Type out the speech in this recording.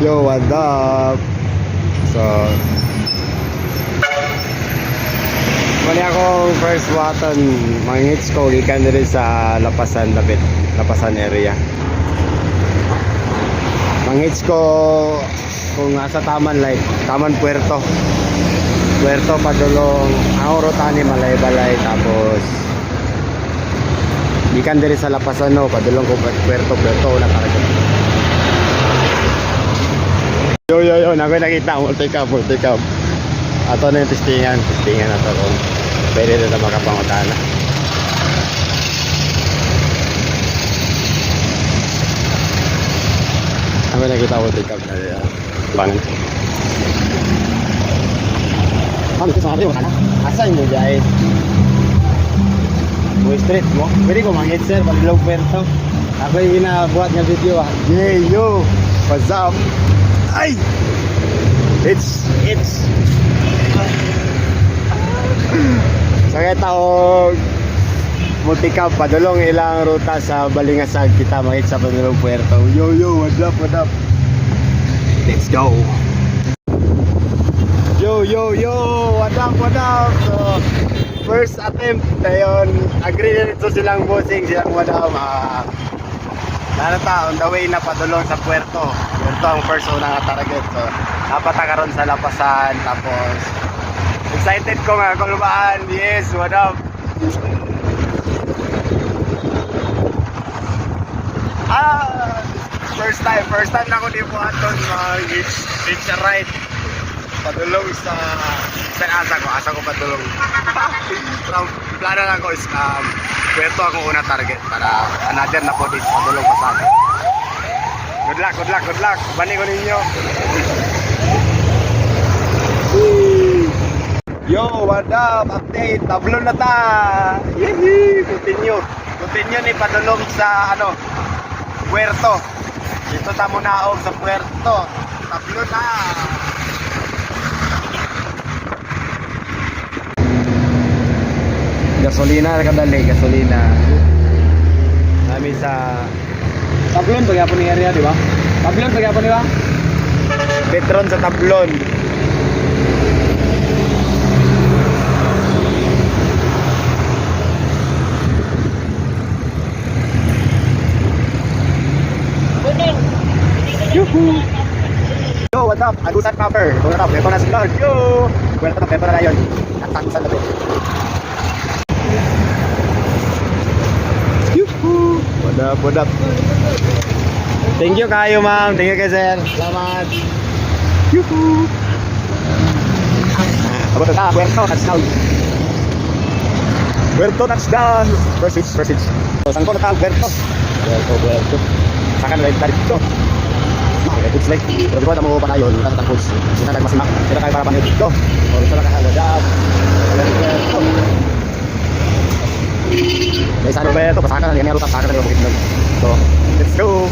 Yo, what up? So, mali akong first watan, mga hits ko gikan rin sa Lapasan, Lapasan area. Mga hits ko kung nasa Taman, like Taman Puerto padulong ang rotani malay-balay, tapos gikan diri sa Lapasan no padulong ko Puerto na karga. Yo, nakoy nakita multi-cam. Ato na yung testingan ato kung pwede na makapangutana. Nakoy nakita multi-cam na bangan. Ano ito sa akin mo ka na? Asan mo guys? Mo street mo? Pwede ko mga sir, pag-ilog Puerto. Ako yung ginabuhat nga video Yeah, yo! What's up? Ay! It's sakit ako multi-cam padulong ilang ruta sa Balingasag kita mahit sa padulong Puerto. Yo, what up? Let's go! Yo, what up? So, first attempt ngayon, agree na nito silang bossing, silang madam. On the way na padulong sa Puerto ang first unang target. So, napatakaroon sa Lapasan, tapos excited ko nga kung lumaan. Yes, what up? First time na ako di po aton mag-hitch a ride padulong sa asa ko padulong. Plano lang ko is Puerto akong una target para another na po dito padulong pa sa akin. Good luck. Bani ko ninyo. Yo, what up? Update. Tablon na ta. Yee! Continue ni padulong sa Puerto. Dito ta muna sa Puerto. Tablon na. Gasolina. Kami sa Tablon pagyapon ni area, di ba? Tablon pagyapon, di ba? Petron sa Tablon. Yuhu! Yo, what's up? Agusan Copper. What's up? Ito na si Lord. Yo! Puerto na Pepper na yun. At sa labit. Yuhu! What up? Thank you kayo, ma'am. Thank you kayo, sir. Salamat. Yuhu! Abot na, Puerto touchdown. Puerto touchdown. Proceed. So, saan ko na Puerto? Puerto. Saan na tayo dito? It's like, pero di ba mo pa tayo, tatangkos. Sina tayo masimak. Sila tayo para panyo dito. O, sila kahagad. May saan ba ito? Pasaka na, yan yung ruta. Pasaka na yung bukit. So, let's go!